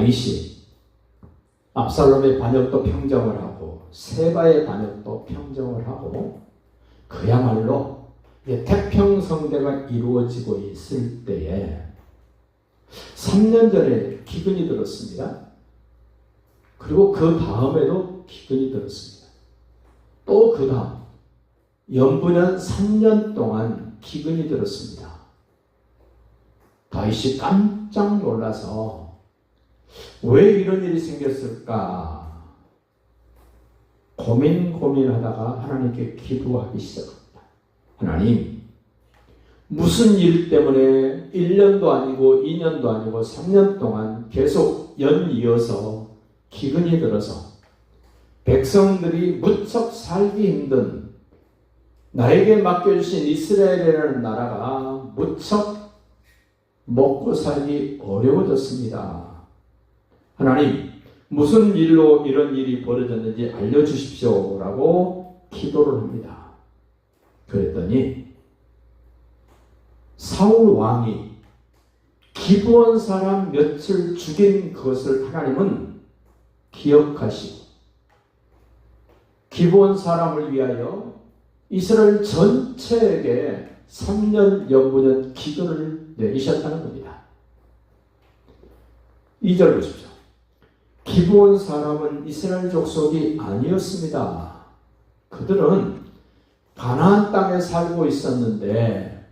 다윗이 압살롬의 반역도 평정을 하고 세바의 반역도 평정을 하고 그야말로 태평성대가 이루어지고 있을 때에 3년 전에 기근이 들었습니다. 그리고 그 다음에도 기근이 들었습니다. 또 그 다음 연분연 3년 동안 기근이 들었습니다. 다윗이 깜짝 놀라서 왜 이런 일이 생겼을까 고민하다가 하나님께 기도하기 시작합니다. 하나님, 무슨 일 때문에 1년도 아니고 2년도 아니고 3년 동안 계속 연이어서 기근이 들어서 백성들이 무척 살기 힘든 나에게 맡겨주신 이스라엘이라는 나라가 무척 먹고 살기 어려워졌습니다. 하나님, 무슨 일로 이런 일이 벌어졌는지 알려주십시오 라고 기도를 합니다. 그랬더니 사울 왕이 기브온 사람 몇을 죽인 것을 하나님은 기억하시고 기브온 사람을 위하여 이스라엘 전체에게 3년 연분연 기근을 내리셨다는 겁니다. 2절 보십시오. 기브온 사람은 이스라엘 족속이 아니었습니다. 그들은 가나안 땅에 살고 있었는데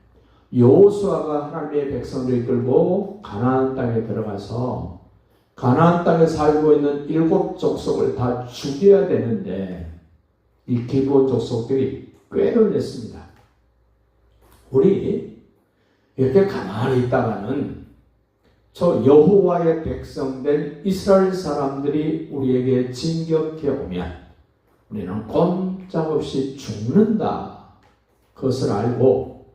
여호수아가 하나님의 백성들을 이끌고 가나안 땅에 들어가서 가나안 땅에 살고 있는 7 족속을 다 죽여야 되는데 이 기브온 족속들이 꾀를 냈습니다. 우리 이렇게 가만히 있다가는 저 여호와의 백성된 이스라엘 사람들이 우리에게 진격해 오면 우리는 꼼짝없이 죽는다. 그것을 알고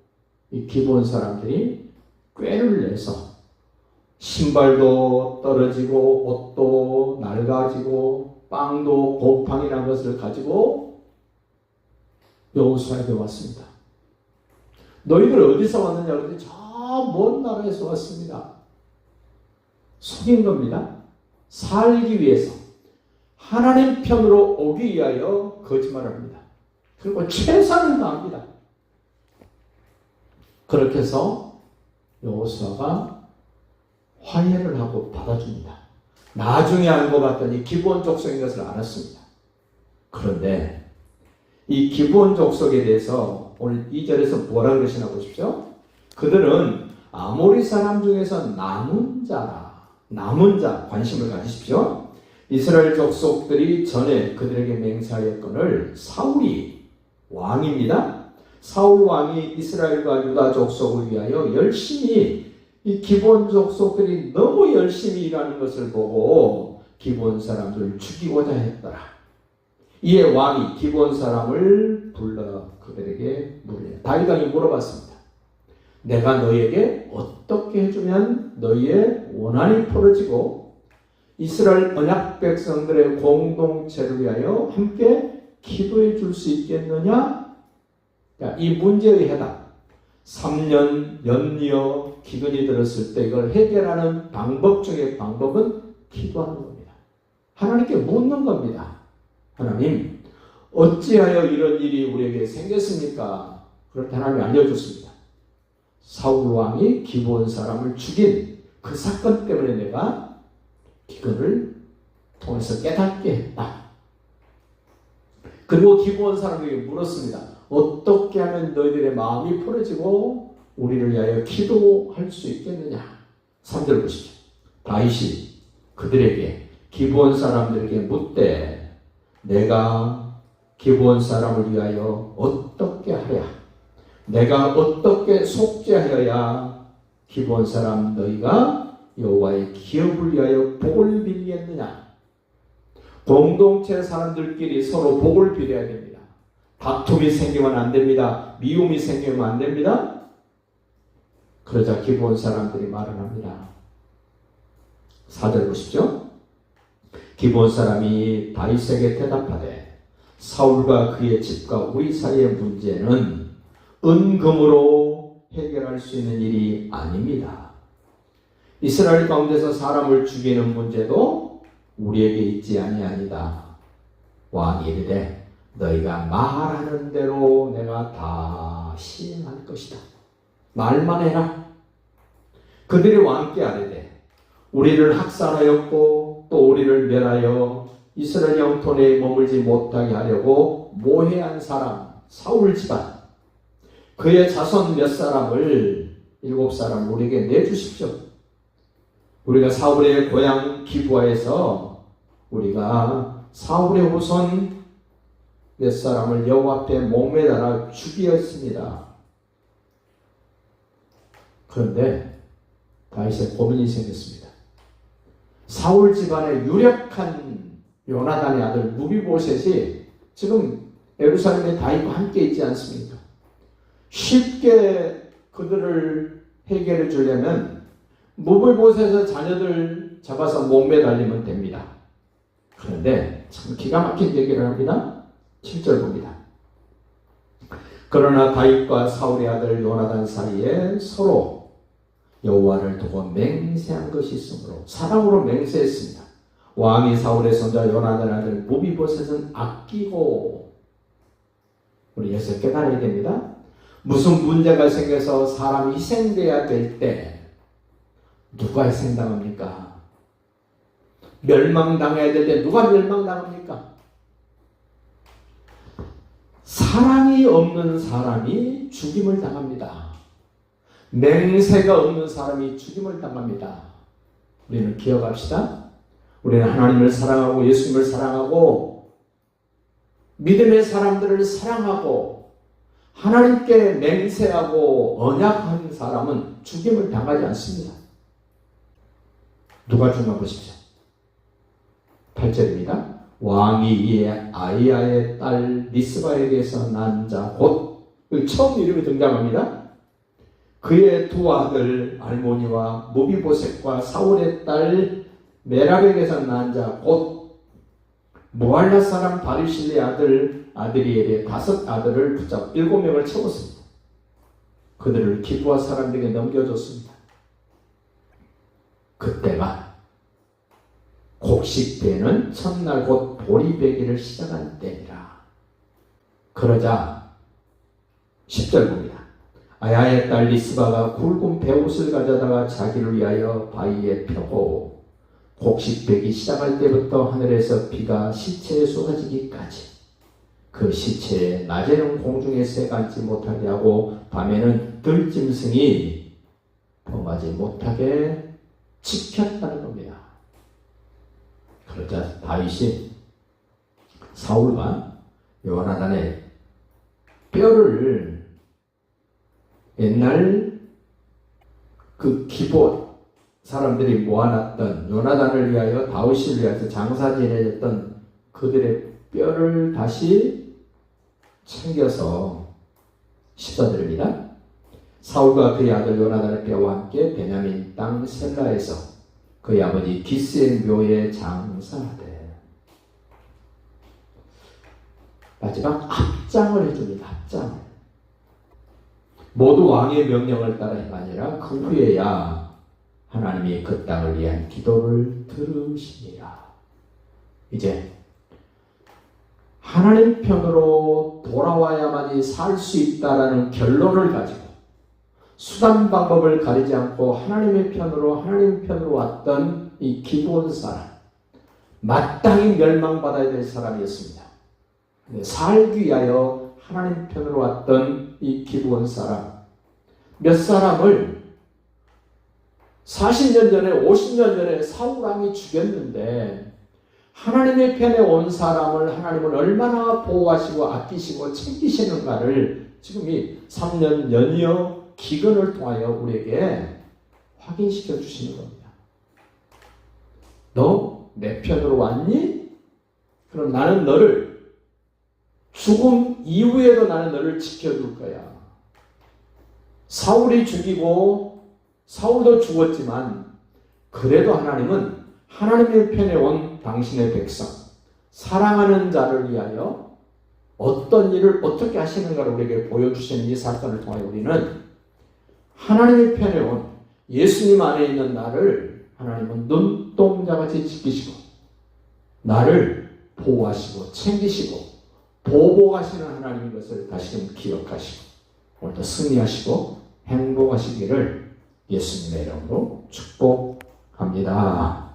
이 기브온 사람들이 꾀를 내서 신발도 떨어지고 옷도 낡아지고 빵도 곰팡이라는 것을 가지고 여호수아에게 왔습니다. 너희들 어디서 왔느냐 그랬더니 저 먼 나라에서 왔습니다. 속인 겁니다. 살기 위해서 하나님 편으로 오기 위하여 거짓말을 합니다. 그리고 최선을 다합니다. 그렇게 해서 여호수아가 화해를 하고 받아줍니다. 나중에 알고 봤더니 기브온 족속인 것을 알았습니다. 그런데 이 기브온 족속에 대해서 오늘 2절에서 뭐라 그러시나 보십시오. 그들은 아모리 사람 중에서 남은 자 관심을 가지십시오. 이스라엘 족속들이 전에 그들에게 맹세하였거늘 사울이 왕입니다. 사울 왕이 이스라엘과 유다 족속을 위하여 열심히 이 기브온 족속들이 너무 열심히 일하는 것을 보고 기브온 사람들을 죽이고자 했더라. 이에 왕이 기브온 사람을 불러 그들에게 물으려 다윗 왕이 물어봤습니다. 내가 너희에게 어떻게 해주면 너희의 원한이 풀어지고 이스라엘 언약 백성들의 공동체를 위하여 함께 기도해 줄 수 있겠느냐? 이 문제의 해답. 3년 연이어 기근이 들었을 때 이걸 해결하는 방법 중에 방법은 기도하는 겁니다. 하나님께 묻는 겁니다. 하나님, 어찌하여 이런 일이 우리에게 생겼습니까? 그렇게 하나님이 알려줬습니다. 사울 왕이 기브온 사람을 죽인 그 사건 때문에 내가 기근을 통해서 깨닫게 했다. 그리고 기브온 사람에게 물었습니다. 어떻게 하면 너희들의 마음이 풀어지고 우리를 위하여 기도할 수 있겠느냐? 3절 보십시오. 다윗이 그들에게 기브온 사람들에게 묻되 내가 기브온 사람을 위하여 어떻게 하랴? 내가 어떻게 속죄하여야 기브온 사람 너희가 여호와의 기업을 위하여 복을 빌겠느냐? 공동체 사람들끼리 서로 복을 빌어야 됩니다. 다툼이 생기면 안 됩니다. 미움이 생기면 안 됩니다. 그러자 기브온 사람들이 말을 합니다. 4절 보십시오. 기브온 사람이 다윗에게 대답하되 사울과 그의 집과 우리 사이의 문제는 은금으로 해결할 수 있는 일이 아닙니다. 이스라엘 가운데서 사람을 죽이는 문제도 우리에게 있지 아니하니이다. 왕이 이르되 너희가 말하는 대로 내가 다 시행할 것이다. 말만 해라. 그들이 왕께 아뢰되 우리를 학살하였고 또 우리를 멸하여 이스라엘 영토 내에 머물지 못하게 하려고 모해한 사람 사울 집안 그의 자손 몇 사람을 7사람 우리에게 내주십시오. 우리가 사울의 고향 기브아에서 우리가 사울의 후손 몇 사람을 여호와 앞에 목매달아 죽이었습니다. 그런데 다윗의 고민이 생겼습니다. 사울 집안의 유력한 요나단의 아들 무비보셋이 지금 예루살렘에 다윗과 함께 있지 않습니까? 쉽게 그들을 해결해 주려면 무비보셋의 자녀들 잡아서 목매 달리면 됩니다. 그런데 참 기가 막힌 얘기를 합니다. 7절 봅니다. 그러나 다윗과 사울의 아들 요나단 사이에 서로 여호와를 두고 맹세한 것이 있으므로 사랑으로 맹세했습니다. 왕이 사울의 손자 요나단 아들 무비보셋은 아끼고 우리 여기서 깨달아야 됩니다. 무슨 문제가 생겨서 사람이 희생돼야 될 때 누가 희생당합니까? 멸망당해야 될 때 누가 멸망당합니까? 사랑이 없는 사람이 죽임을 당합니다. 맹세가 없는 사람이 죽임을 당합니다. 우리는 기억합시다. 우리는 하나님을 사랑하고 예수님을 사랑하고 믿음의 사람들을 사랑하고 하나님께 맹세하고 언약한 사람은 죽임을 당하지 않습니다. 누가 죽나 보십시오. 8절입니다. 왕이 이에 아이야의 딸 리스바에게서 난 자 곧 처음 이름이 등장합니다. 그의 두 아들 알모니와 무비보셋과 사울의 딸 메랍에게서 난 자 곧 모알라 사람 바르실의 아들 아드리엘의 5 아들을 붙잡 7명을 채웠습니다. 그들을 기브아 사람들에게 넘겨줬습니다. 그때가 곡식되는 첫날 곧 보리배기를 시작한 때니라. 그러자 10절 봅니다. 아야의 딸 리스바가 굵은 베옷을 가져다가 자기를 위하여 바위에 펴고 곡식배기 시작할 때부터 하늘에서 비가 시체에 쏟아지기까지 그 시체에 낮에는 공중에 새가 앉지 못하게 하고 밤에는 들짐승이 범하지 못하게 지켰다는 겁니다. 그러자 다윗이 사울과 요나단의 뼈를 옛날 그 기본 사람들이 모아놨던 요나단을 위하여 다윗을 위해서 장사 지내줬던 그들의 뼈를 다시 챙겨서 14절입니다. 사울과 그의 아들 요나단의 뼈와 함께 베냐민 땅 셀라에서 그의 아버지 기스의 묘에 장사하되 마지막 합장을 해줍니다. 합장을. 모두 왕의 명령을 따라 행하니라. 그 후에야 하나님이 그 땅을 위한 기도를 들으시니라. 이제 하나님 편으로 돌아와야만이 살 수 있다라는 결론을 가지고 수단 방법을 가리지 않고 하나님 편으로 왔던 이 기브온 사람, 마땅히 멸망받아야 될 사람이었습니다. 살기 위하여 하나님 편으로 왔던 이 기브온 사람, 몇 사람을 40년 전에 50년 전에 사울왕이 죽였는데 하나님의 편에 온 사람을 하나님은 얼마나 보호하시고 아끼시고 챙기시는가를 지금 이 3년 연이어 기근을 통하여 우리에게 확인시켜 주시는 겁니다. 너 내 편으로 왔니? 그럼 나는 너를 죽음 이후에도 나는 너를 지켜줄 거야. 사울이 죽이고 사울도 죽었지만 그래도 하나님은 하나님의 편에 온 당신의 백성, 사랑하는 자를 위하여 어떤 일을 어떻게 하시는가를 우리에게 보여주시는 이 사건을 통하여 우리는 하나님의 편에 온 예수님 안에 있는 나를 하나님은 눈동자같이 지키시고 나를 보호하시고 챙기시고 보복하시는 하나님인 것을 다시금 기억하시고 오늘도 승리하시고 행복하시기를 예수님의 이름으로 축복합니다.